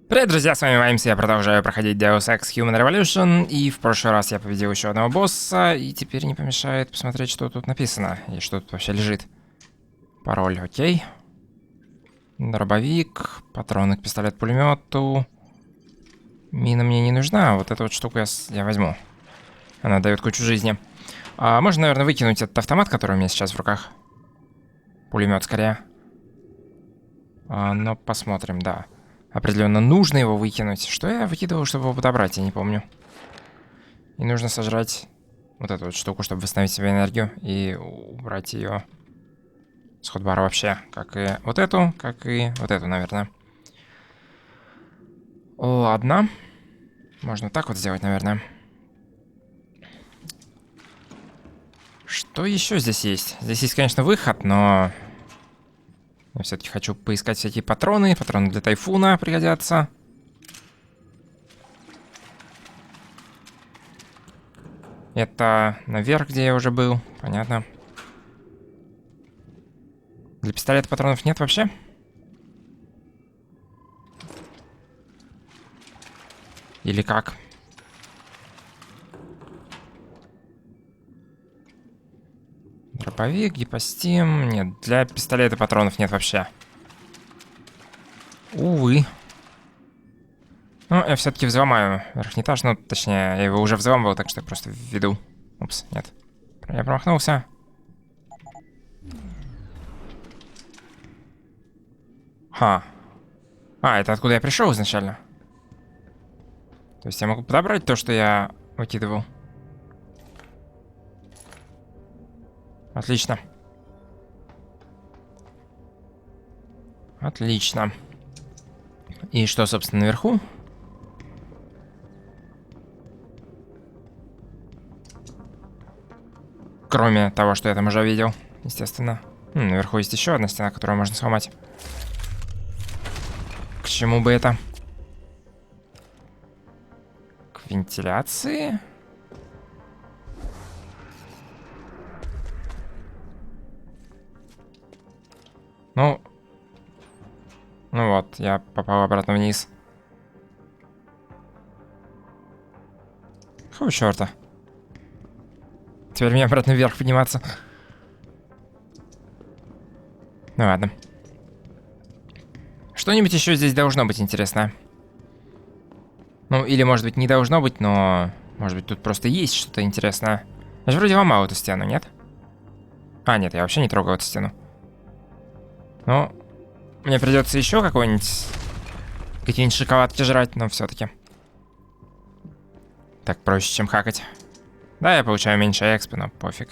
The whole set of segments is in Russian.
Привет, друзья, с вами Ваймс, я продолжаю проходить Deus Ex Human Revolution, и в прошлый раз я победил еще одного босса, и теперь не помешает посмотреть, что тут написано, и что тут вообще лежит. Пароль, окей. Дробовик, патроны к пистолет-пулемету. Мина мне не нужна, вот эту вот штуку я возьму. Она дает кучу жизни. Можно, наверное, выкинуть этот автомат, который у меня сейчас в руках. Пулемет скорее. Но посмотрим, да. Определенно нужно его выкинуть. Что я выкидывал, чтобы его подобрать, я не помню. И нужно сожрать вот эту вот штуку, чтобы восстановить себе энергию. И убрать ее с ходбара вообще. Как и вот эту, наверное. Ладно. Можно так вот сделать, наверное. Что еще здесь есть? Здесь есть, конечно, выход, но... Я все-таки хочу поискать всякие патроны. Патроны для тайфуна пригодятся. Это наверх, где я уже был. Понятно. Для пистолета патронов нет вообще? Или как? Дробовик, гипостим. Нет, для пистолета патронов нет вообще. Увы. Ну, я все-таки взломаю верхний этаж. Ну, точнее, я его уже взломывал, так что я просто введу. Упс, нет. Я промахнулся. Ха. Это откуда я пришел изначально. То есть я могу подобрать то, что я выкидывал. Отлично. Отлично. И что, собственно, наверху? Кроме того, что я там уже видел, естественно. Наверху есть еще одна стена, которую можно сломать. К чему бы это? К вентиляции? Ну вот, я попал обратно вниз. Какого черта? Теперь мне обратно вверх подниматься. Ну ладно. Что-нибудь еще здесь должно быть интересное. Ну, или, может быть, не должно быть, но... Может быть, тут просто есть что-то интересное. Я же вроде ломал эту стену, нет? Нет, я вообще не трогал эту стену. Ну, мне придется еще какие-нибудь шоколадки жрать, но все-таки. Так проще, чем хакать. Да, я получаю меньше экспи, но пофиг.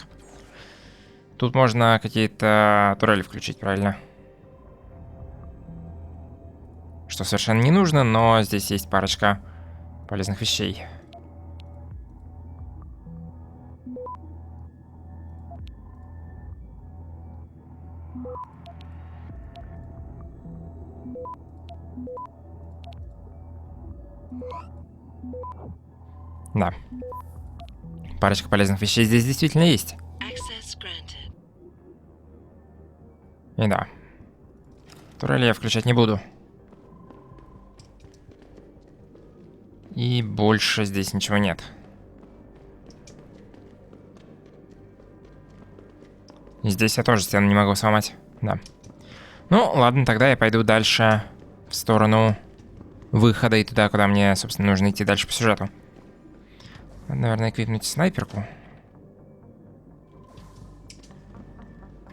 Тут можно какие-то турели включить, правильно? Что совершенно не нужно, но здесь есть парочка полезных вещей. Да. Парочка полезных вещей здесь действительно есть. И да. Турели я включать не буду. И больше здесь ничего нет. И здесь я тоже стену не могу сломать. Да. Ну, ладно, тогда я пойду дальше в сторону выхода и туда, куда мне, собственно, нужно идти дальше по сюжету. Надо, наверное, эквипнуть снайперку.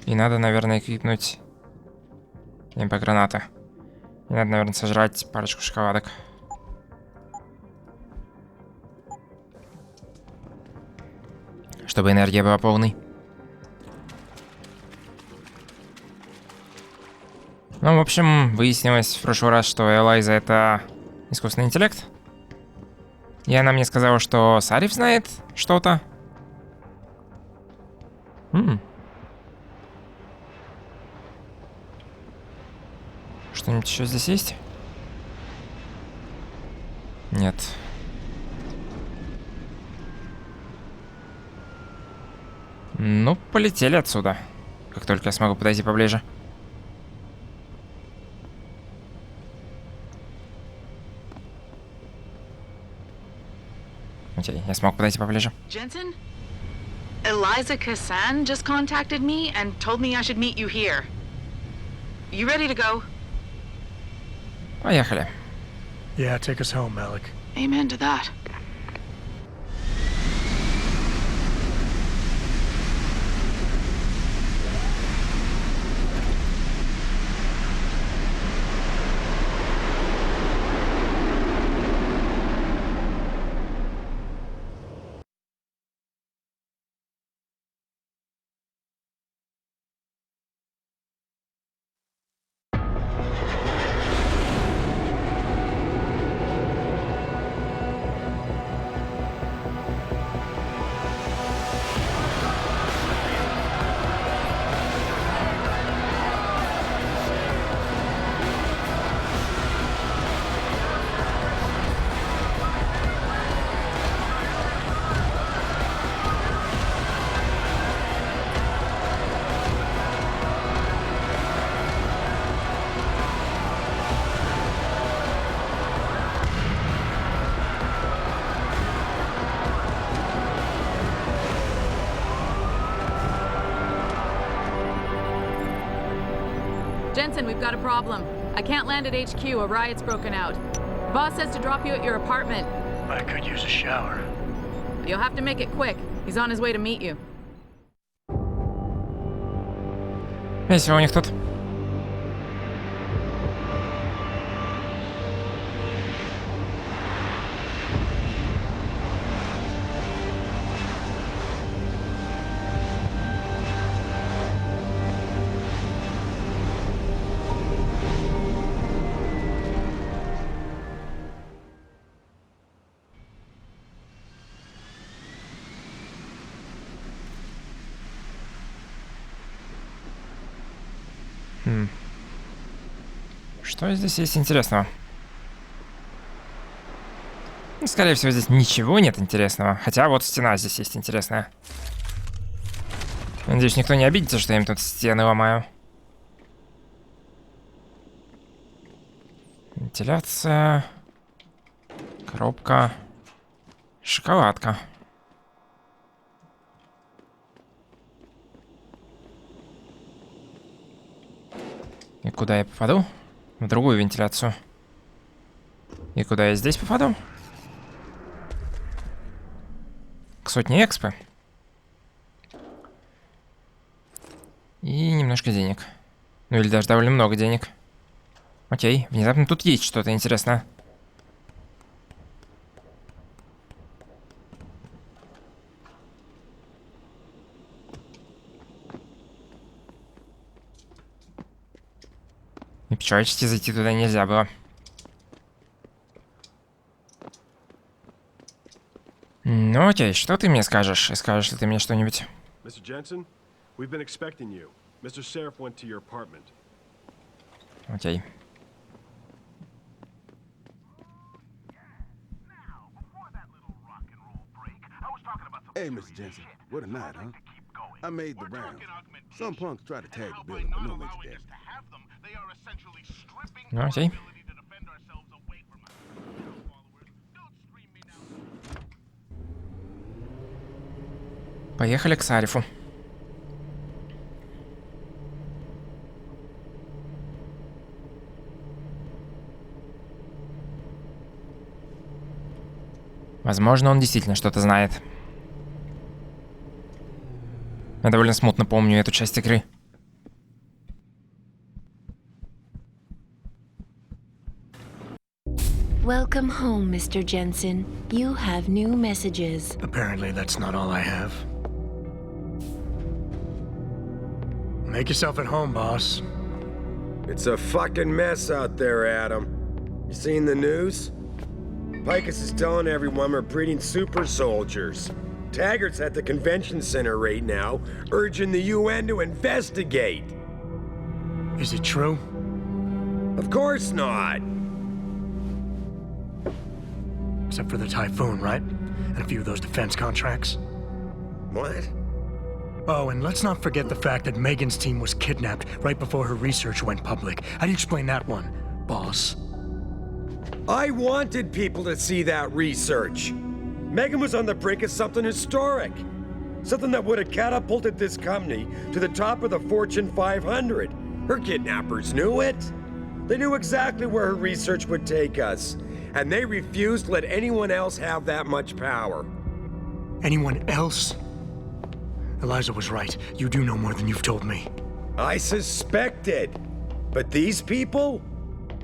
И надо, наверное, эквипнуть МП-гранаты. И надо, наверное, сожрать парочку шоколадок. Чтобы энергия была полной. Ну, в общем, выяснилось в прошлый раз, что Элайза — это искусственный интеллект. И она мне сказала, что Сариф знает что-то. Что-нибудь еще здесь есть? Нет. Ну, полетели отсюда. Как только я смогу подойти поближе. Окей, я смог подойти поближе. Jensen? Eliza Cassan just contacted me and told me I should meet you here. You ready to go? Поехали. Yeah, take us home, Malik. Amen to that. Jensen, we've got a problem. I can't land at HQ. A riot's broken out. Boss says to drop you at your apartment. I could use a shower. You'll have to make it quick. He's on his way to meet you. Весело у них тут. Что здесь есть интересного? Ну, скорее всего, здесь ничего нет интересного. Хотя вот стена здесь есть интересная. Надеюсь, никто не обидится, что я им тут стены ломаю. Вентиляция. Коробка. Шоколадка. И куда я попаду? В другую вентиляцию. И куда я здесь попаду? К сотне экспо. И немножко денег. Ну или даже довольно много денег. Окей, внезапно тут есть что-то интересное. И по-человечески зайти туда нельзя было. Ну окей, что ты мне скажешь? Скажешь ли ты мне что-нибудь? Mr. Jensen, we've been expecting you. Mr. Sheriff went to your apartment. Окей. Hey, Mr. Jensen, what a night, huh? I made the rounds. Some punks try to tag the building, but no major damage. Ну окей. Поехали к Сарифу. Возможно, он действительно что-то знает. Я довольно смутно помню эту часть игры. Welcome home, Mr. Jensen. You have new messages. Apparently, that's not all I have. Make yourself at home, boss. It's a fucking mess out there, Adam. You seen the news? Picus is telling everyone we're breeding super soldiers. Taggart's at the convention center right now, urging the UN to investigate. Is it true? Of course not. Except for the Typhoon, right? And a few of those defense contracts. What? Oh, and let's not forget the fact that Megan's team was kidnapped right before her research went public. How do you explain that one, boss? I wanted people to see that research. Megan was on the brink of something historic. Something that would have catapulted this company to the top of the Fortune 500. Her kidnappers knew it. They knew exactly where her research would take us. And they refused to let anyone else have that much power. Anyone else? Eliza was right. You do know more than you've told me. I suspected. But these people?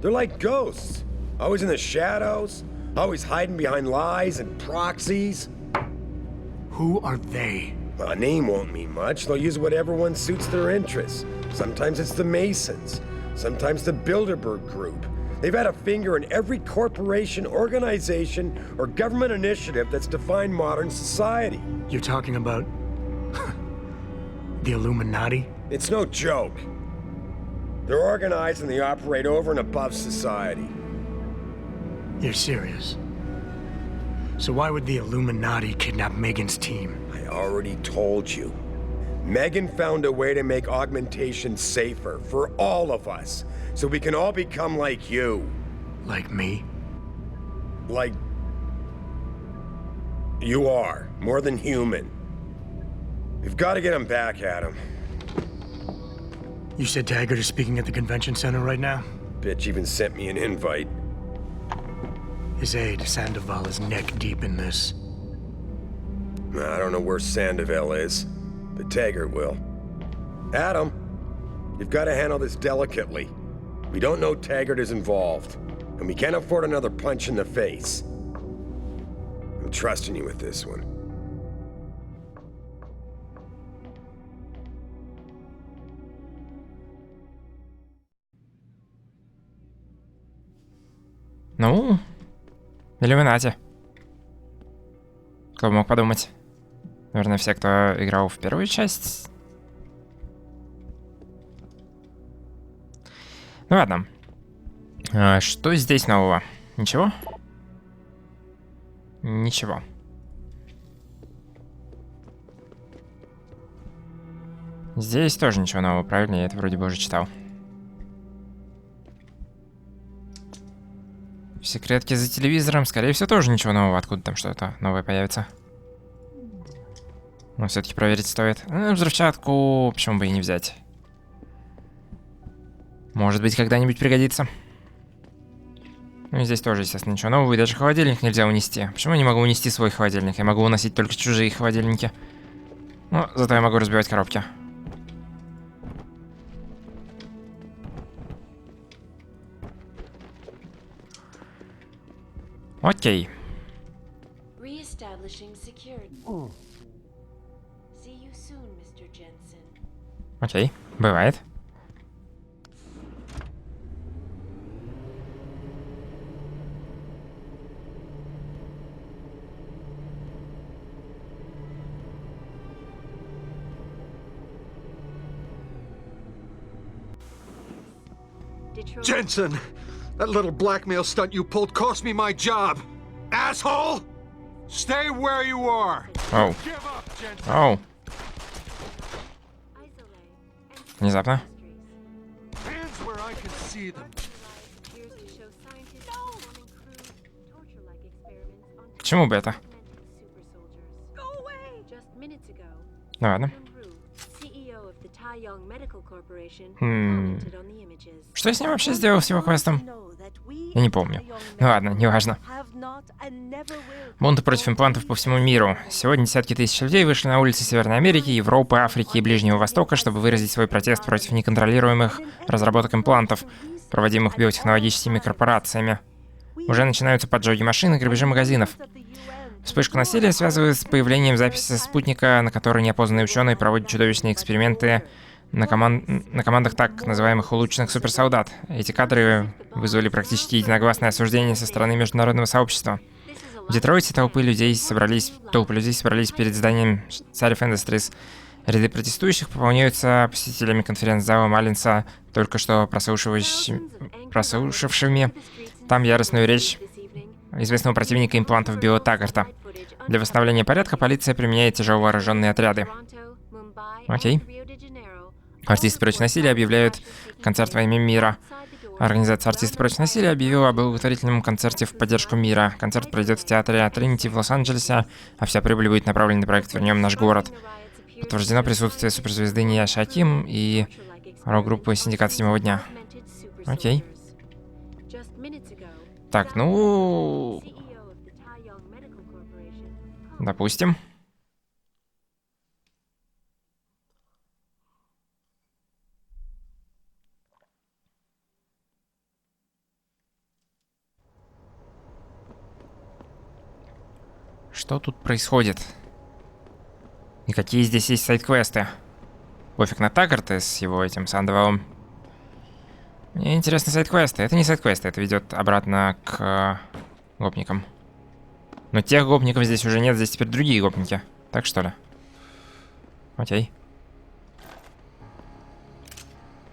They're like ghosts. Always in the shadows. Always hiding behind lies and proxies. Who are they? A name won't mean much. They'll use whatever one suits their interests. Sometimes it's the Masons. Sometimes the Bilderberg Group. They've had a finger in every corporation, organization, or government initiative that's defined modern society. You're talking about... the Illuminati? It's no joke. They're organized and they operate over and above society. You're serious? So why would the Illuminati kidnap Megan's team? I already told you. Megan found a way to make augmentation safer for all of us, so we can all become like you. Like me? Like... you are. More than human. We've got to get him back, Adam. You said Taggart is speaking at the convention center right now? Bitch even sent me an invite. His aide, Sandoval, is neck deep in this. I don't know where Sandoval is, but Taggart will. Adam, you've got to handle this delicately. We don't know Taggart is involved, and we can't afford another punch in the face. I'm trusting you with this one. Ну, Иллюминати. Кто бы мог подумать? Наверное, все, кто играл в первую часть. Ну ладно. Что здесь нового? Ничего? Ничего. Здесь тоже ничего нового, правильно? Я это вроде бы уже читал. В секретке за телевизором, скорее всего, тоже ничего нового. Откуда там что-то новое появится? Но все-таки проверить стоит. Взрывчатку, почему бы и не взять? Может быть, когда-нибудь пригодится. Ну и здесь тоже, естественно, ничего нового. И даже холодильник нельзя унести. Почему я не могу унести свой холодильник? Я могу уносить только чужие холодильники. Ну, зато я могу разбивать коробки. Окей. Окей, бывает. Jensen! That little blackmail stunt you pulled cost me my job! Asshole! Stay where you are! Оу. Оу. Внезапно. Hands where I can see them. К чему бы это? Ну ладно. Что я с ним вообще сделал с его квестом? Я не помню. Ну ладно, неважно. Бунты против имплантов по всему миру. Сегодня десятки тысяч людей вышли на улицы Северной Америки, Европы, Африки и Ближнего Востока, чтобы выразить свой протест против неконтролируемых разработок имплантов, проводимых биотехнологическими корпорациями. Уже начинаются поджоги машин и грабежи магазинов. Вспышку насилия связывают с появлением записи со спутника, на которой неопознанные ученые проводят чудовищные эксперименты на командах так называемых улучшенных суперсолдат. Эти кадры вызвали практически единогласное осуждение со стороны международного сообщества. В Детройте толпы людей собрались перед зданием Sarif Industries. Ряды протестующих пополняются посетителями конференц-зала Маллинса, только что прослушавшими там яростную речь известного противника имплантов Билла Таггарта. Для восстановления порядка полиция применяет тяжело вооруженные отряды. Окей. Артисты против насилия объявляют концерт во имя мира. Организация «Артисты против насилия» объявила об благотворительном концерте в поддержку мира. Концерт пройдет в театре Тринити в Лос-Анджелесе, а вся прибыль будет направлена на проект «Вернем наш город». Подтверждено присутствие суперзвезды Ния Шаким и рок-группы «Синдикат седьмого дня». Окей. Так, ну... Допустим. Что тут происходит? И какие здесь есть сайд-квесты? Пофиг на Таггарта с его этим сандовым. Мне интересны сайд-квесты. Это не сайд-квесты, это ведет обратно к гопникам. Но тех гопников здесь уже нет, здесь теперь другие гопники. Так что ли? Окей.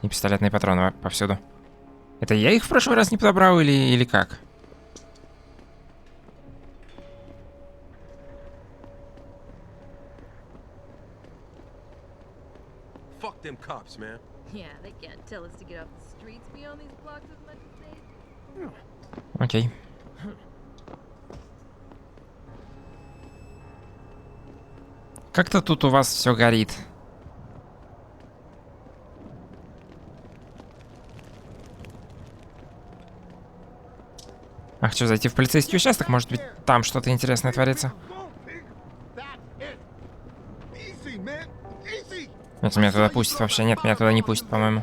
И пистолетные патроны повсюду. Это я их в прошлый раз не подобрал или как? Fuck them cops, man. Yeah, they can't tell us to get off the streets beyond these blocks as much as they... Окей. Как-то тут у вас все горит. Ах, что, зайти в полицейский участок? Может быть, там что-то интересное творится? Нет, меня туда пустят вообще. Нет, меня туда не пустят, по-моему.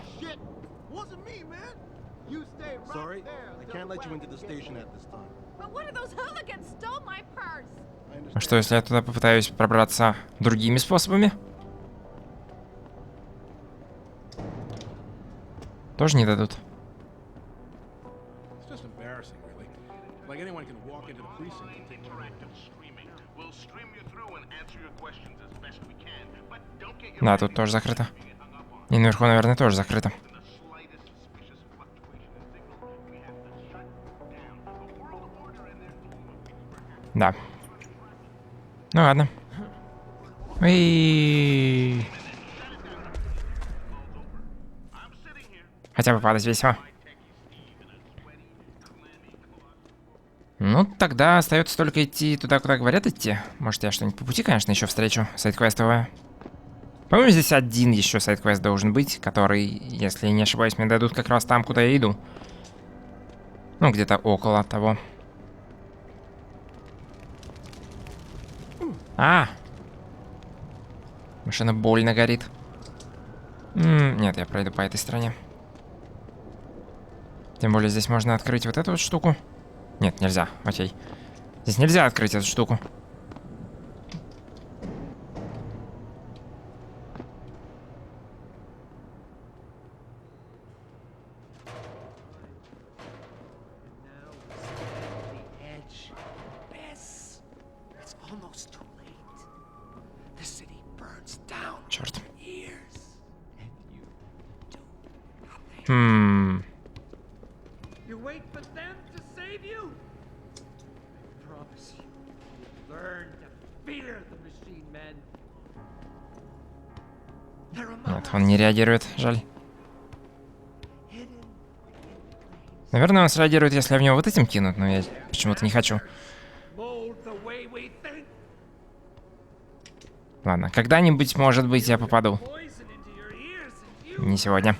А что, если я туда попытаюсь пробраться другими способами? Тоже не дадут. Да, тут тоже закрыто. И наверху, наверное, тоже закрыто. Да. Ну ладно. И хотя бы падать весело. Ну, тогда остается только идти туда, куда говорят идти. Может, я что-нибудь по пути, конечно, еще встречу. Сайд-квестовое. По-моему, здесь один еще сайд-квест должен быть, который, если не ошибаюсь, мне дадут как раз там, куда я иду. Ну, где-то около того. А! Машина больно горит. Нет, я пройду по этой стороне. Тем более здесь можно открыть вот эту вот штуку. Нет, нельзя. Окей. Здесь нельзя открыть эту штуку. Черт. Нет, он не реагирует, жаль. Наверное, он среагирует, если я в него вот этим кинут, но я почему-то не хочу. Ладно, когда-нибудь, может быть, я попаду. Не сегодня.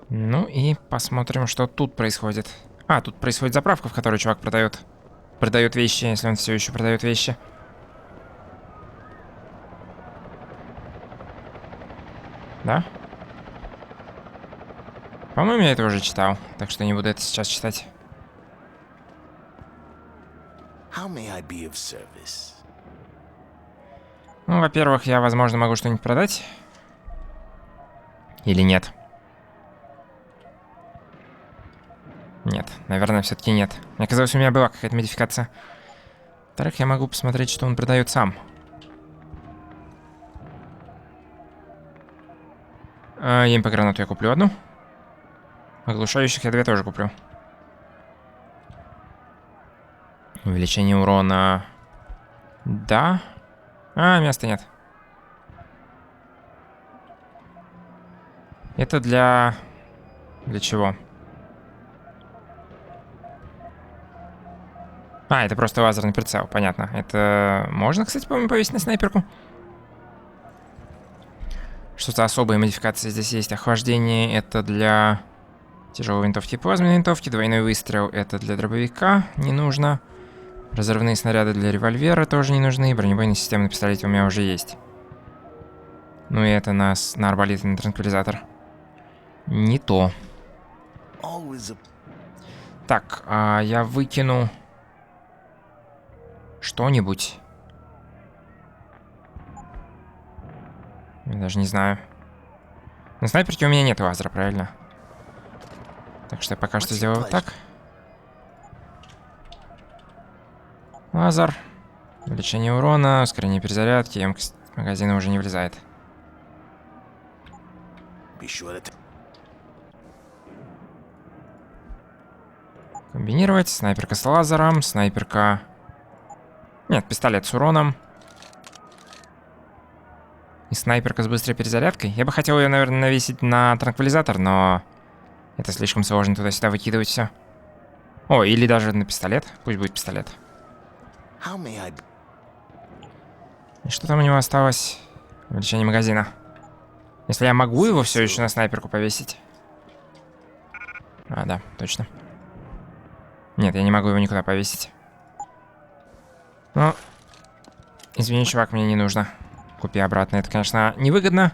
Ну и посмотрим, что тут происходит. А, тут происходит заправка, в которой чувак продает вещи, если он все еще продает вещи. Да? По-моему, я это уже читал, так что не буду это сейчас читать. Ну, во-первых, я, возможно, могу что-нибудь продать. Или нет? Нет, наверное, все-таки нет. Мне казалось, у меня была какая-то модификация. Во-вторых, я могу посмотреть, что он продает сам. ЕМП-гранату я куплю одну. Оглушающих я две тоже куплю. Увеличение урона. Да. А, места нет. Это для... Для чего? А, это просто лазерный прицел, понятно. Это можно, кстати, по-моему, повесить на снайперку? Что-то особые модификации здесь есть. Охлаждение — это для тяжелой винтовки и плазменной винтовки. Двойной выстрел — это для дробовика, не нужно. Разрывные снаряды для револьвера тоже не нужны. Бронебойные системы на пистолете у меня уже есть. Ну и это на арбалет и на транквилизатор. Не то. Так, я выкину что-нибудь. Я даже не знаю. На снайперке у меня нет лазера, правильно? Так что я пока что сделаю вот так. Лазер. Увеличение урона, ускорение перезарядки. Емкость магазина уже не влезает. Комбинировать. Снайперка с лазером. Снайперка... Нет, пистолет с уроном. И снайперка с быстрой перезарядкой. Я бы хотел ее, наверное, навесить на транквилизатор, но... Это слишком сложно туда-сюда выкидывать все. О, или даже на пистолет. Пусть будет пистолет. И что там у него осталось? Увеличение магазина. Если я могу его все еще на снайперку повесить. А, да, точно. Нет, я не могу его никуда повесить. Ну, извини, чувак, мне не нужно. Купи обратно. Это, конечно, невыгодно.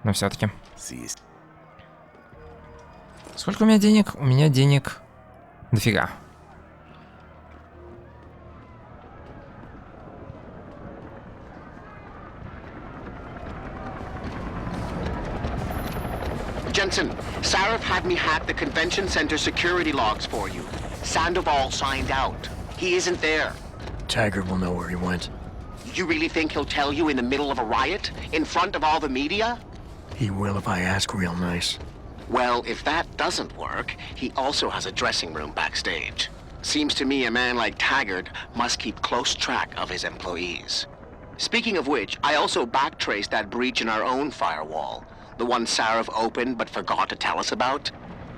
Но все-таки. Сколько у меня денег? У меня денег дофига. Jensen, Sarif had me hack the convention center security logs for you. Sandoval signed out. He isn't there. Taggart will know where he went. You really think he'll tell you in the middle of a riot? In front of all the media? He will if I ask real nice. Well, if that doesn't work, he also has a dressing room backstage. Seems to me a man like Taggart must keep close track of his employees. Speaking of which, I also backtraced that breach in our own firewall. The one Sarif opened but forgot to tell us about?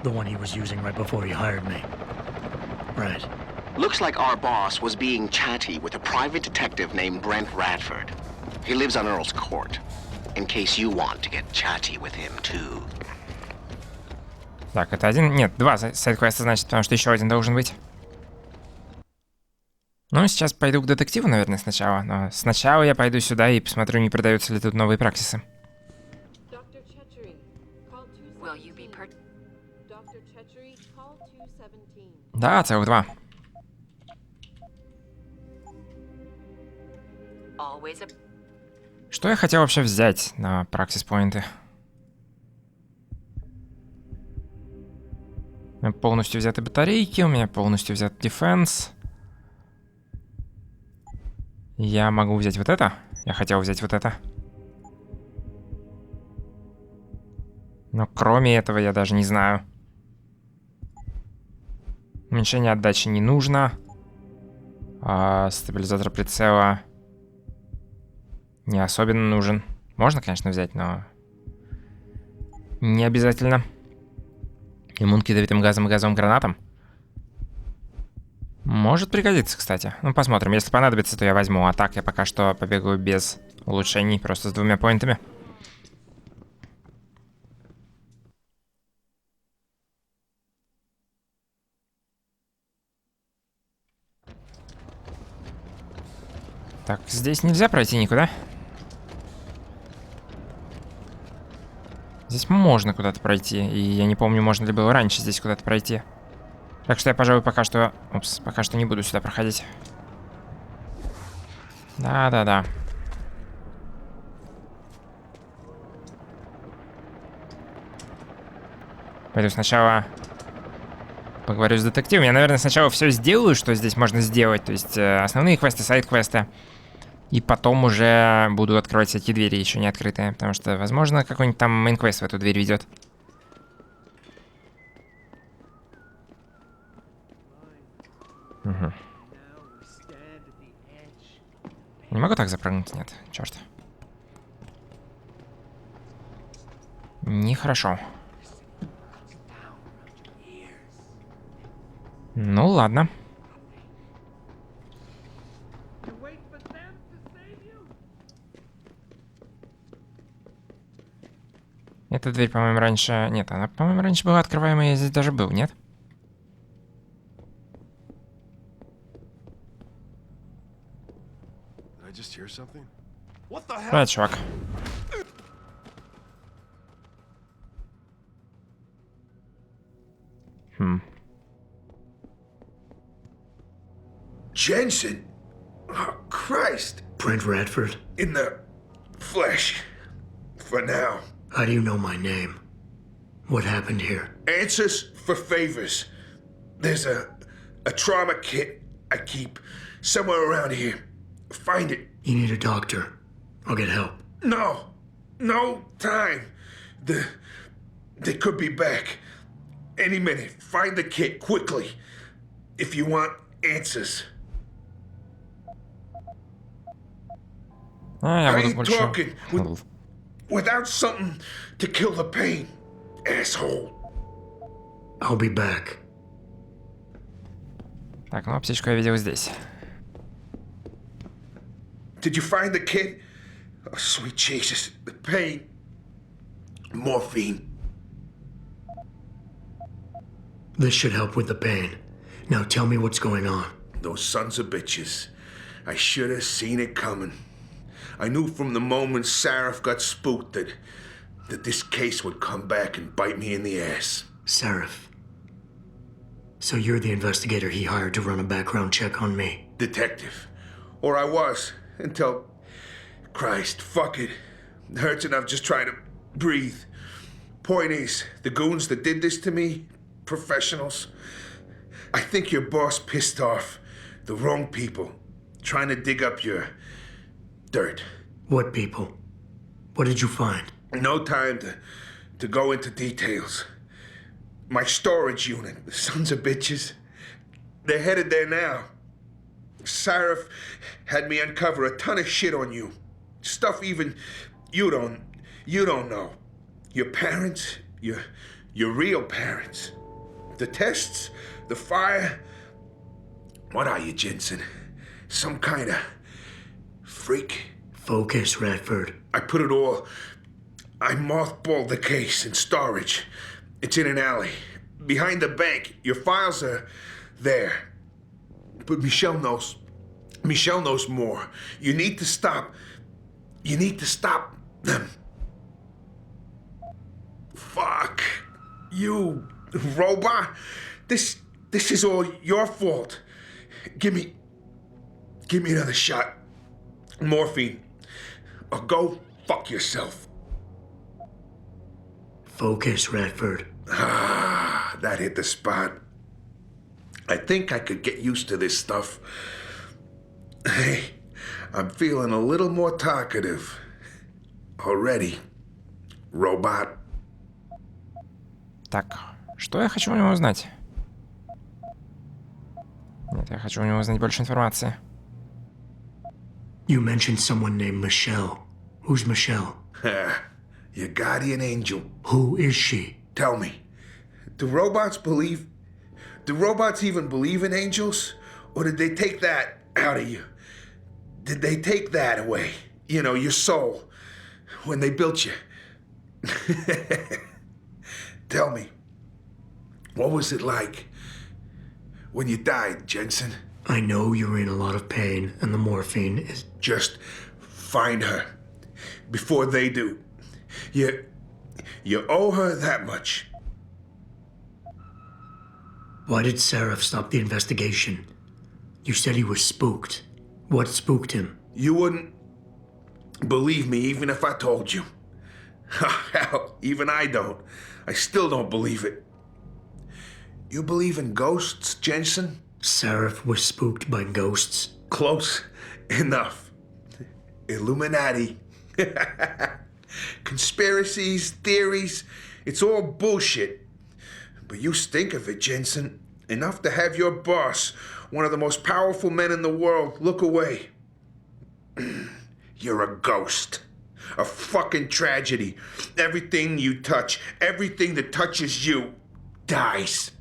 The one he was using right before he hired me. Right. Looks like our boss was being chatty with a private detective named Brent Radford. He lives on Earl's Court. In case you want to get chatty with him too. Так, это один... Нет, два сайд-квеста, значит, потому что еще один должен быть. Ну, сейчас пойду к детективу, наверное, сначала. Но сначала я пойду сюда и посмотрю, не продаются ли тут новые практисы. Да, целых два. Что я хотел вообще взять на практис-поинты? У меня полностью взяты батарейки, у меня полностью взят дефенс. Я могу взять вот это. Я хотел взять вот это. Но кроме этого я даже не знаю. Уменьшение отдачи не нужно. Стабилизатор прицела не особенно нужен. Можно, конечно, взять, но не обязательно. Иммун к ядовитым газам и газовым гранатам. Может пригодиться, кстати. Ну, посмотрим. Если понадобится, то я возьму. А так я пока что побегаю без улучшений, просто с 2 поинтами. Так, здесь нельзя пройти никуда. Здесь можно куда-то пройти. И я не помню, можно ли было раньше здесь куда-то пройти. Так что я, пожалуй, пока что... Упс, пока что не буду сюда проходить. Да-да-да. Пойду сначала поговорю с детективом. Я, наверное, сначала все сделаю, что здесь можно сделать. То есть основные квесты, сайд-квесты. И потом уже буду открывать всякие двери, еще не открытые. Потому что, возможно, какой-нибудь там мейн-квест в эту дверь ведет. Угу. Не могу так запрыгнуть, нет, черт. Нехорошо. Ну ладно. Эта дверь, по-моему, раньше... Нет, она, по-моему, раньше была открываемая, я здесь даже был, нет? Привет, чувак. Jensen? Oh, Christ. Brent Radford? In the flesh. For now. How do you know my name? What happened here? Answers for favors. There's a trauma kit I keep somewhere around here. Find it. You need a doctor. I'll get help. No time. They could be back any minute. Find the kit quickly if you want answers. Я I буду ain't больше... talking without something to kill the pain, asshole. I'll be back. Так, ну аптечку я видел здесь. Did you find the kit? Oh, sweet Jesus, the pain. Morphine. This should help with the pain. Now tell me what's going on. Those sons of bitches. I should have seen it coming. I knew from the moment Sarif got spooked that this case would come back and bite me in the ass. Sarif. So you're the investigator he hired to run a background check on me? Detective. Or I was, until... Christ, fuck it. It hurts enough just trying to breathe. Point is, the goons that did this to me, professionals. I think your boss pissed off the wrong people, trying to dig up your dirt. What people? What did you find? No time to go into details. My storage unit, the sons of bitches, they're headed there now. Sarif had me uncover a ton of shit on you. Stuff even you don't know. Your parents, your real parents. The tests, the fire. What are you, Jensen? Some kind of freak? Focus, Radford. I mothballed the case in storage. It's in an alley. Behind the bank. Your files are there. But Michelle knows more. You need to stop them. Fuck. You robot. This is all your fault. Give me another shot. Morphine. Or go fuck yourself. Focus, Radford. Ah, that hit the spot. I think I could get used to this stuff. Hey, I'm feeling a little more talkative. Already. Robot. Так, что я хочу у него узнать? Нет, я хочу у него узнать больше информации. You mentioned someone named Michelle. Who's Michelle? Your guardian angel. Who is she? Tell me, do robots even believe in angels? Or did they take that out of you? Did they take that away? You know, your soul, when they built you? Tell me, what was it like when you died, Jensen? I know you're in a lot of pain, and the morphine is... Just find her before they do. You owe her that much. Why did Sarif stop the investigation? You said he was spooked. What spooked him? You wouldn't believe me even if I told you. Hell, even I don't. I still don't believe it. You believe in ghosts, Jensen? Sarif was spooked by ghosts. Close enough. Illuminati. Conspiracies, theories, it's all bullshit. But you stink of it, Jensen. Enough to have your boss one of the most powerful men in the world, look away. You're a ghost. A fucking tragedy. Everything you touch, everything that touches you, dies.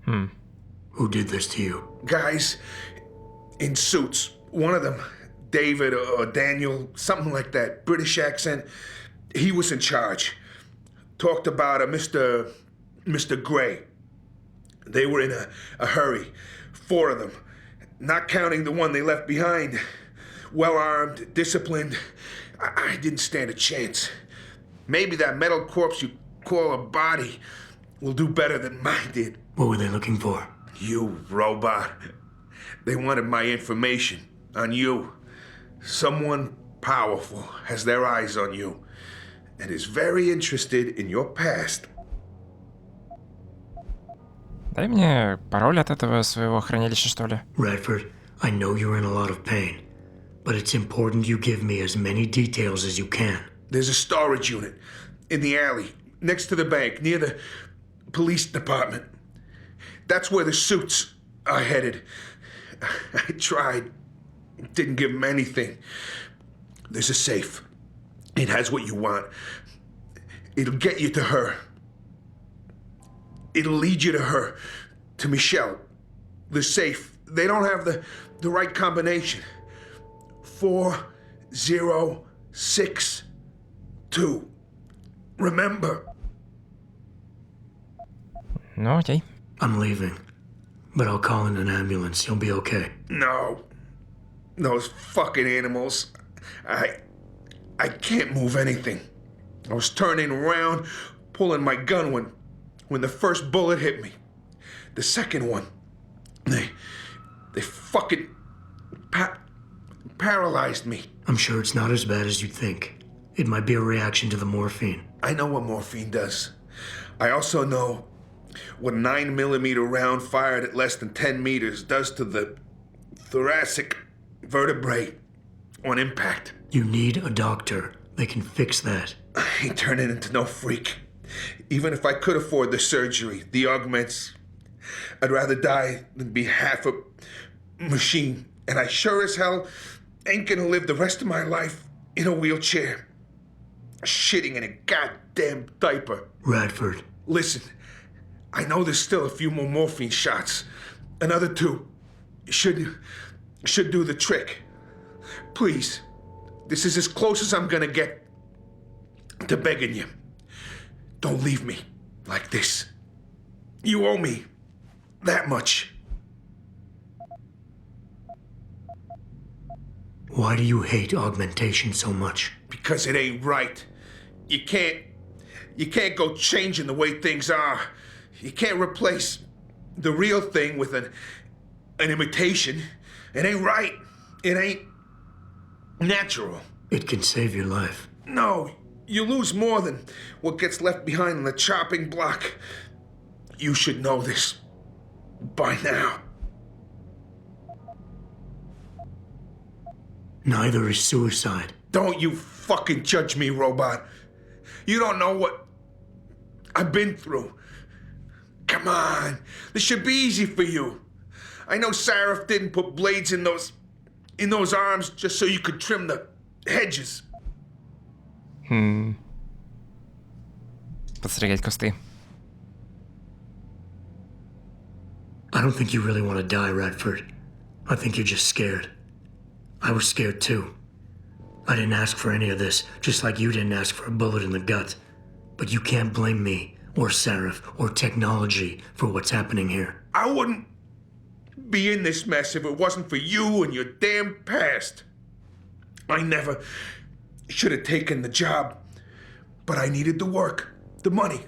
Who did this to you? Guys in suits. One of them, David or Daniel, something like that, British accent. He was in charge. Talked about a Mr. Gray. They were in a hurry. 4 of them. Not counting the one they left behind. Well-armed, disciplined. I didn't stand a chance. Maybe that metal corpse you call a body will do better than mine did. What were they looking for? You, robot. They wanted my information on you. Someone powerful has their eyes on you and is very interested in your past. Дай мне пароль от этого своего хранилища, что ли. Radford, I know you're in a lot of pain, but it's important you give me as many details as you can. There's a storage unit in the alley next to the bank near the police department. That's where the suits are headed. I tried. Didn't give them anything. There's a safe. It has what you want. It'll get you to her. It'll lead you to her. To Michelle. The safe. They don't have the right combination. 4062. Remember. Ну, окей. I'm leaving, but I'll call in an ambulance. You'll be okay. No. Those fucking animals. I can't move anything. I was turning around, pulling my gun when the first bullet hit me. The second one, they fucking paralyzed me. I'm sure it's not as bad as you think. It might be a reaction to the morphine. I know what morphine does. I also know what a 9mm round fired at less than 10 meters does to the thoracic vertebrae on impact. You need a doctor. They can fix that. I ain't turning into no freak. Even if I could afford the surgery, the augments, I'd rather die than be half a machine. And I sure as hell ain't gonna live the rest of my life in a wheelchair, shitting in a goddamn diaper. Radford. Listen, I know there's still a few more morphine shots. Another 2 should do the trick. Please, this is as close as I'm gonna get to begging you. Don't leave me like this. You owe me that much. Why do you hate augmentation so much? Because it ain't right. You can't go changing the way things are. You can't replace the real thing with an imitation. It ain't right. It ain't natural. It can save your life. No, you lose more than what gets left behind on the chopping block. You should know this by now. Neither is suicide. Don't you fucking judge me, robot. You don't know what I've been through. Come on, this should be easy for you. I know Sarah didn't put blades in those arms just so you could trim the hedges. Подстригать кусты. I don't think you really want to die, Radford. I think you're just scared. I was scared too. I didn't ask for any of this, just like you didn't ask for a bullet in the gut. But you can't blame me, or Sarif, or technology for what's happening here. I wouldn't be in this mess if it wasn't for you and your damn past. I never should have taken the job, but I needed the work, the money.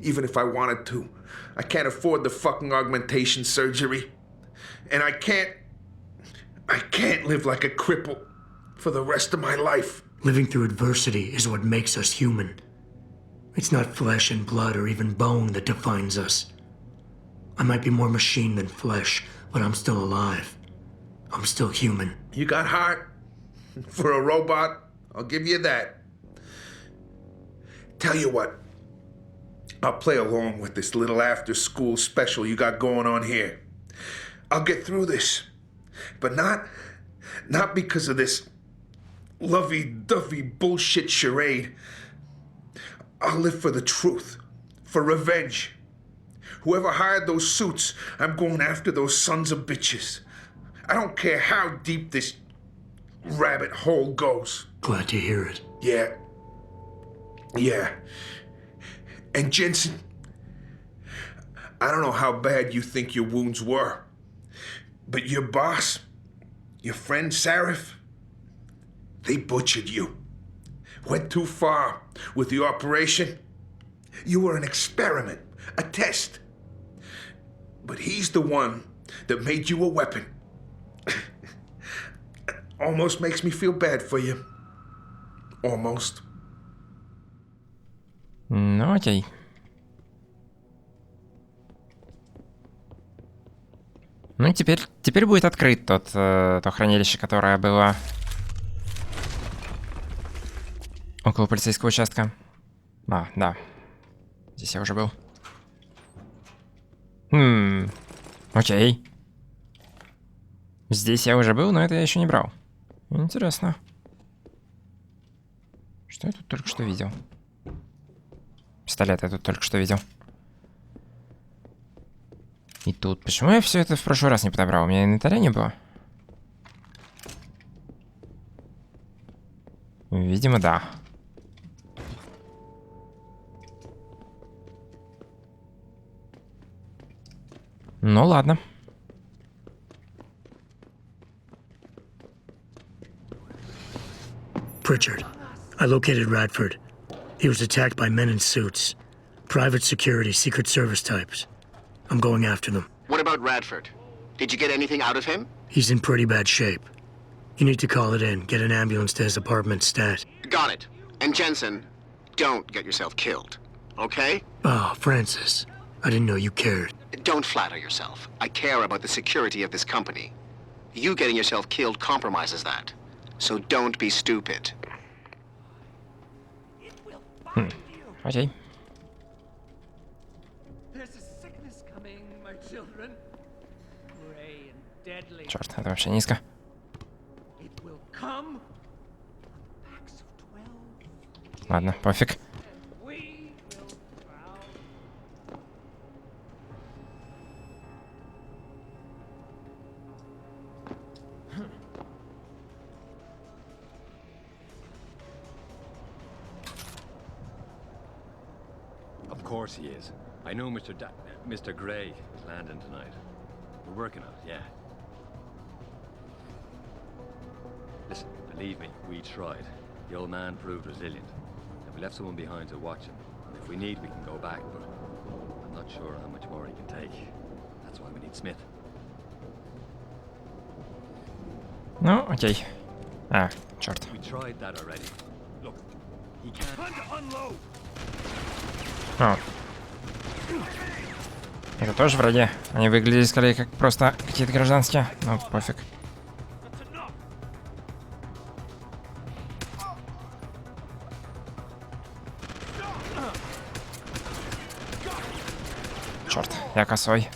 Even if I wanted to, I can't afford the fucking augmentation surgery. And I can't live like a cripple for the rest of my life. Living through adversity is what makes us human. It's not flesh and blood or even bone that defines us. I might be more machine than flesh, but I'm still alive. I'm still human. You got heart. For a robot, I'll give you that. Tell you what, I'll play along with this little after-school special you got going on here. I'll get through this, but not because of this lovey-dovey bullshit charade. I'll live for the truth, for revenge. Whoever hired those suits, I'm going after those sons of bitches. I don't care how deep this rabbit hole goes. Glad to hear it. Yeah. And Jensen, I don't know how bad you think your wounds were, but your boss, your friend Sarif, they butchered you. Went too far with the operation. You were an experiment, a test. But he's the one that made you a weapon. Almost makes me feel bad for you. Almost. Ну, окей. Ну, теперь будет открыт то хранилище, которое было около полицейского участка. А, да. Здесь я уже был. Окей. Здесь я уже был, но это я еще не брал. Интересно. Что я тут только что видел? Пистолет я тут только что видел. И тут... Почему я все это в прошлый раз не подобрал? У меня инвентаря не было? Видимо, да. Ну ладно. Pritchard, I located Radford. He was attacked by men in suits. Private security, Secret Service types. I'm going after them. What about Radford? Did you get anything out of him? He's in pretty bad shape. You need to call it in, get an ambulance to his apartment stat. Got it. And Jensen, don't get yourself killed, okay? Oh, Francis. I didn't know you cared. Don't flatter yourself. I care about the security of this company. You getting yourself killed compromises that. So don't be stupid. Окей. Черт, это вообще низко. Ладно, пофиг. Of course he is. I know Mr. Gray is landing tonight. We're working on it, yeah. Listen, believe me, we tried. The old man proved resilient. And we left someone behind to watch him. And if we need, we can go back, but I'm not sure how much more he can take. That's why we need Smith. Ну, окей. А, черт. We tried that already. Look, he can't unload. О. Это тоже враги. Они выглядели скорее как просто какие-то гражданские. Ну, пофиг. Черт, я косой.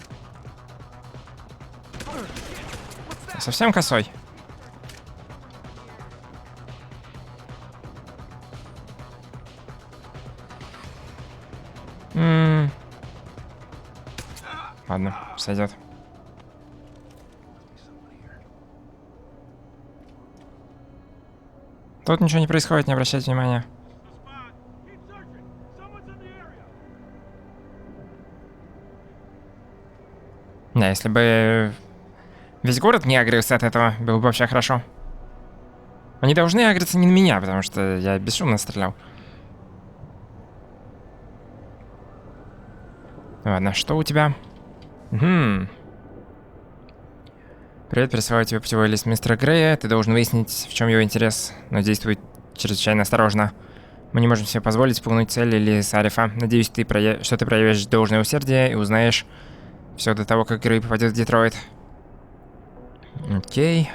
Я совсем косой. Ладно, сойдет. Тут ничего не происходит, не обращайте внимания. Да, если бы весь город не агрился от этого, было бы вообще хорошо. Они должны агриться не на меня, потому что я бесшумно стрелял. Ладно, что у тебя? Угу. Привет, присылаю тебе путевой лист мистера Грея. Ты должен выяснить, в чем его интерес, но действуй чрезвычайно осторожно. Мы не можем себе позволить пугнуть цель или Сарифа. Надеюсь, что ты проявишь должное усердие и узнаешь все до того, как Грей попадет в Детройт. Окей.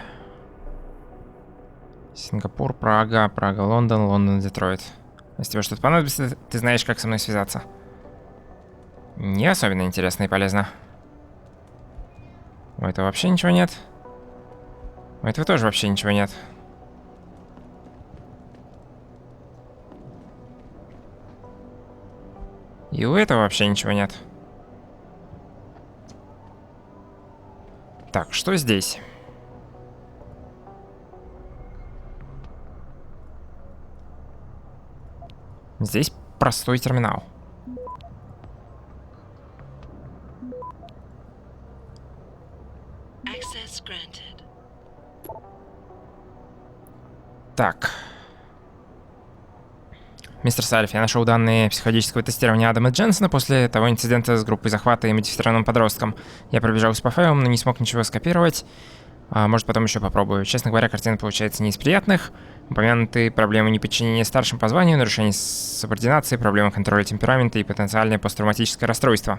Сингапур, Прага, Лондон, Детройт. Если тебе что-то понадобится, ты знаешь, как со мной связаться. Не особенно интересно и полезно. У этого вообще ничего нет. У этого тоже вообще ничего нет. И у этого вообще ничего нет. Так, что здесь? Здесь простой терминал. Так. Мистер Сальф, я нашел данные психологического тестирования Адама Дженсона после того инцидента с группой захвата и модифицированным подростком. Я пробежался по файлам, но не смог ничего скопировать. Может, потом еще попробую. Честно говоря, картина получается не из приятных. Упомянуты проблемы неподчинения старшим по званию, нарушение субординации, проблемы контроля темперамента и потенциальное посттравматическое расстройство.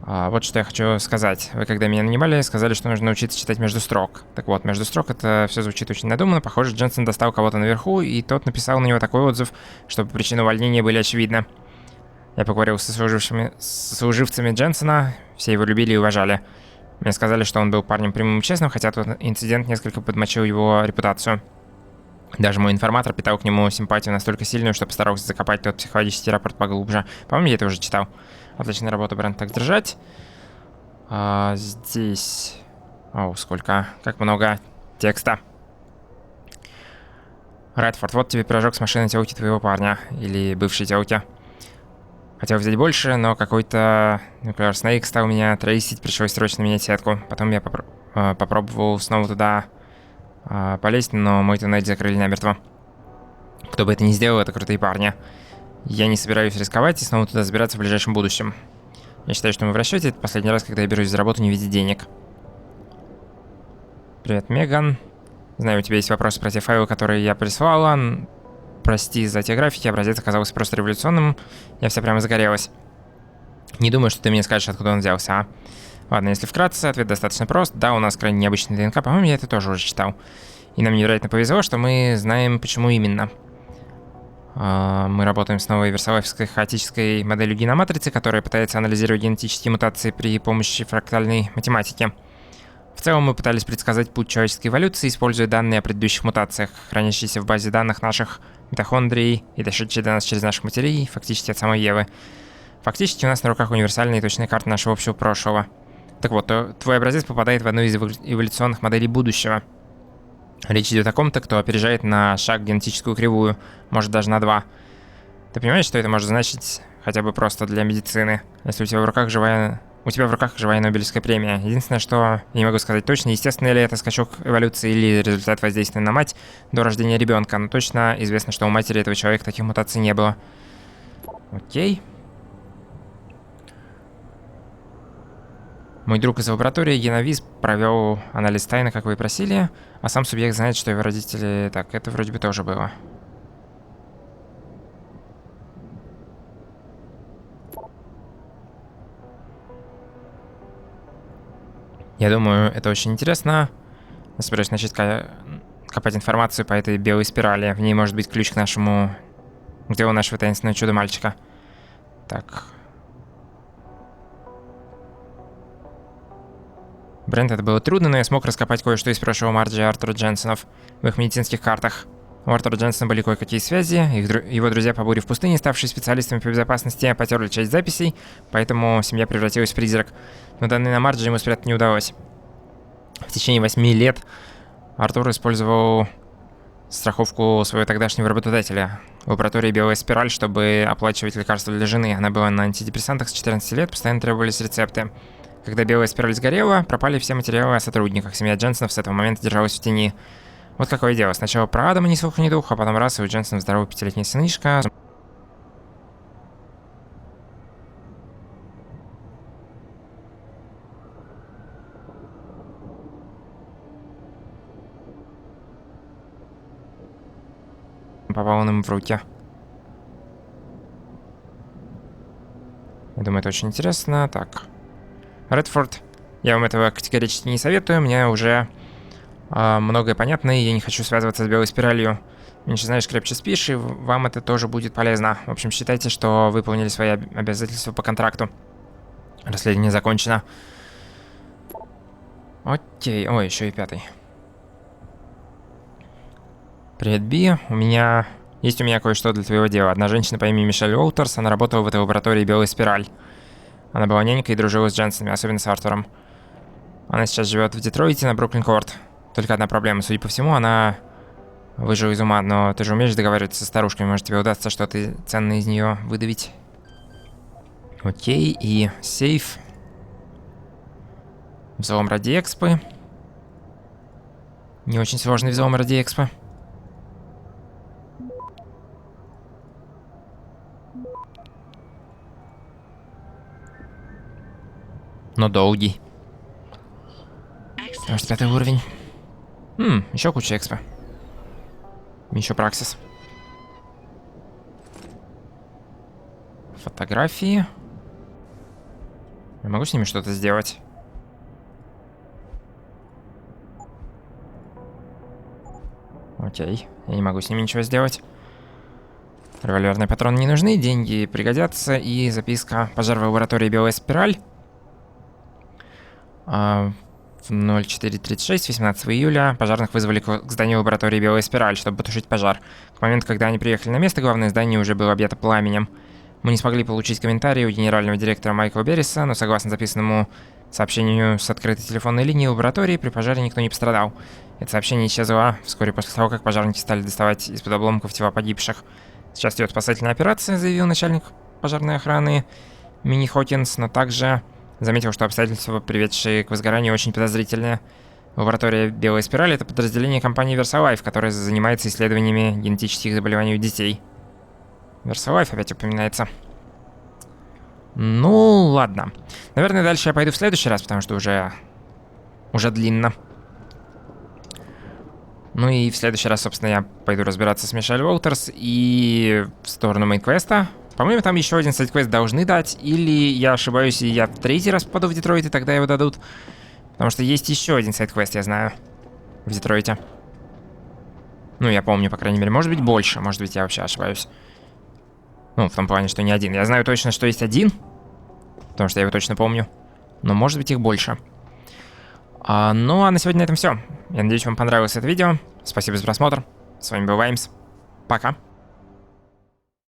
Вот что я хочу сказать. Вы, когда меня нанимали, сказали, что нужно научиться читать между строк. Так вот, между строк это все звучит очень надуманно. Похоже, Дженсен достал кого-то наверху, и тот написал на него такой отзыв, чтобы причины увольнения были очевидны. Я поговорил со сослуживцами Дженсена, все его любили и уважали. Мне сказали, что он был парнем прямым и честным, хотя тот инцидент несколько подмочил его репутацию. Даже мой информатор питал к нему симпатию настолько сильную, что постарался закопать тот психологический рапорт поглубже. По-моему, я это уже читал. Отличная работа, Брент, так держать. Здесь... Оу, сколько... Как много текста. Редфорд, вот тебе пирожок с машины тёлки твоего парня. Или бывшей тёлки. Хотел взять больше, но какой-то Nuclear Snake стал меня трейсить, пришлось срочно менять сетку. Потом я попробовал снова туда полезть, но мой туннель закрыли намертво. Кто бы это ни сделал, это крутые парни. Я не собираюсь рисковать и снова туда забираться в ближайшем будущем. Я считаю, что мы в расчете. Это последний раз, когда я берусь за работу, не видя денег. Привет, Меган. Знаю, у тебя есть вопросы про те файлы, которые я прислала. Прости за те графики, образец оказался просто революционным. Я вся прямо загорелась. Не думаю, что ты мне скажешь, откуда он взялся, а? Ладно, если вкратце, ответ достаточно прост. Да, у нас крайне необычный ДНК, по-моему, я это тоже уже читал. И нам невероятно повезло, что мы знаем, почему именно. Мы работаем с новой версаловской хаотической моделью геноматрицы, которая пытается анализировать генетические мутации при помощи фрактальной математики. В целом мы пытались предсказать путь человеческой эволюции, используя данные о предыдущих мутациях, хранящиеся в базе данных наших митохондрий и дошедшие до нас через наших матерей, фактически от самой Евы. Фактически у нас на руках универсальная и точная карта нашего общего прошлого. Так вот, твой образец попадает в одну из эволюционных моделей будущего. Речь идет о ком-то, кто опережает на шаг генетическую кривую, может даже на 2. Ты понимаешь, что это может значить хотя бы просто для медицины, если у тебя в руках живая Нобелевская премия? Единственное, что я не могу сказать точно, естественно ли это скачок эволюции или результат воздействия на мать до рождения ребенка, но точно известно, что у матери этого человека таких мутаций не было. Окей. Мой друг из лаборатории Геновиз провел анализ тайны, как вы и просили, а сам субъект знает, что его родители... Так, это вроде бы тоже было. Я думаю, это очень интересно. Я собираюсь начать копать информацию по этой белой спирали. В ней может быть ключ к нашему... к делу нашего таинственного чуда-мальчика. Так... Брент, это было трудно, но я смог раскопать кое-что из прошлого Марджи и Артура Дженсонов в их медицинских картах. У Артура Дженсона были кое-какие связи, его друзья по буре в пустыне, ставшие специалистами по безопасности, потерли часть записей, поэтому семья превратилась в призрак. Но данные на Марджи ему спрятать не удалось. В течение 8 лет Артур использовал страховку своего тогдашнего работодателя в лаборатории «Белая спираль», чтобы оплачивать лекарства для жены. Она была на антидепрессантах с 14 лет, постоянно требовались рецепты. Когда белая спираль сгорела, пропали все материалы о сотрудниках. Семья Дженсонов с этого момента держалась в тени. Вот какое дело. Сначала про Адама ни слуха, ни духа, а потом раз, и у Дженсонов здоровый 5-летний сынишка. Попал он им в руки. Я думаю, это очень интересно. Так. Редфорд, я вам этого категорически не советую, мне уже многое понятно, и я не хочу связываться с белой спиралью. Меньше знаешь, крепче спишь, и вам это тоже будет полезно. В общем, считайте, что выполнили свои обязательства по контракту. Расследование закончено. Окей. Ой, еще и 5-й. Привет, Би. Есть у меня кое-что для твоего дела. Одна женщина по имени Мишель Уолтерс, она работала в этой лаборатории «Белая спираль». Она была нянькой и дружила с Дженсонами, особенно с Артуром. Она сейчас живет в Детройте на Бруклин-Корт. Только одна проблема. Судя по всему, она выжила из ума. Но ты же умеешь договариваться со старушками. Может, тебе удастся что-то ценное из нее выдавить. Окей. И сейф. Взлом ради экспы. Не очень сложный взлом ради экспы. Но долгий. 95 уровень. Еще куча экспа. Еще праксис. Фотографии. Я могу с ними что-то сделать? Окей, я не могу с ними ничего сделать. Револьверные патроны не нужны, деньги пригодятся. И записка. Пожар в лаборатории «Белая спираль». В 04:36, 18 июля, пожарных вызвали к зданию лаборатории «Белая спираль», чтобы потушить пожар. К моменту, когда они приехали на место, главное здание уже было объято пламенем. Мы не смогли получить комментарий у генерального директора Майкла Берриса, но согласно записанному сообщению с открытой телефонной линии лаборатории, при пожаре никто не пострадал. Это сообщение исчезло вскоре после того, как пожарники стали доставать из-под обломков тела погибших. Сейчас идет спасательная операция, заявил начальник пожарной охраны Мини Хокинс, но также заметил, что обстоятельства, приведшие к возгоранию, очень подозрительные. Лаборатория «Белая спираль» — это подразделение компании VersaLife, которое занимается исследованиями генетических заболеваний у детей. VersaLife опять упоминается. Ну, ладно. Наверное, дальше я пойду в следующий раз, потому что уже длинно. Ну и в следующий раз, собственно, я пойду разбираться с Мишель Уолтерс и в сторону мейн-квеста. По-моему, там еще один сайд-квест должны дать, или я ошибаюсь, и я в 3-й раз попаду в Детройт, и тогда его дадут. Потому что есть еще один сайд-квест, я знаю, в Детройте. Ну, я помню, по крайней мере. Может быть, больше, может быть, я вообще ошибаюсь. Ну, в том плане, что не один. Я знаю точно, что есть один, потому что я его точно помню. Но может быть, их больше. Ну, а на сегодня на этом все. Я надеюсь, вам понравилось это видео. Спасибо за просмотр. С вами был Ваймс. Пока.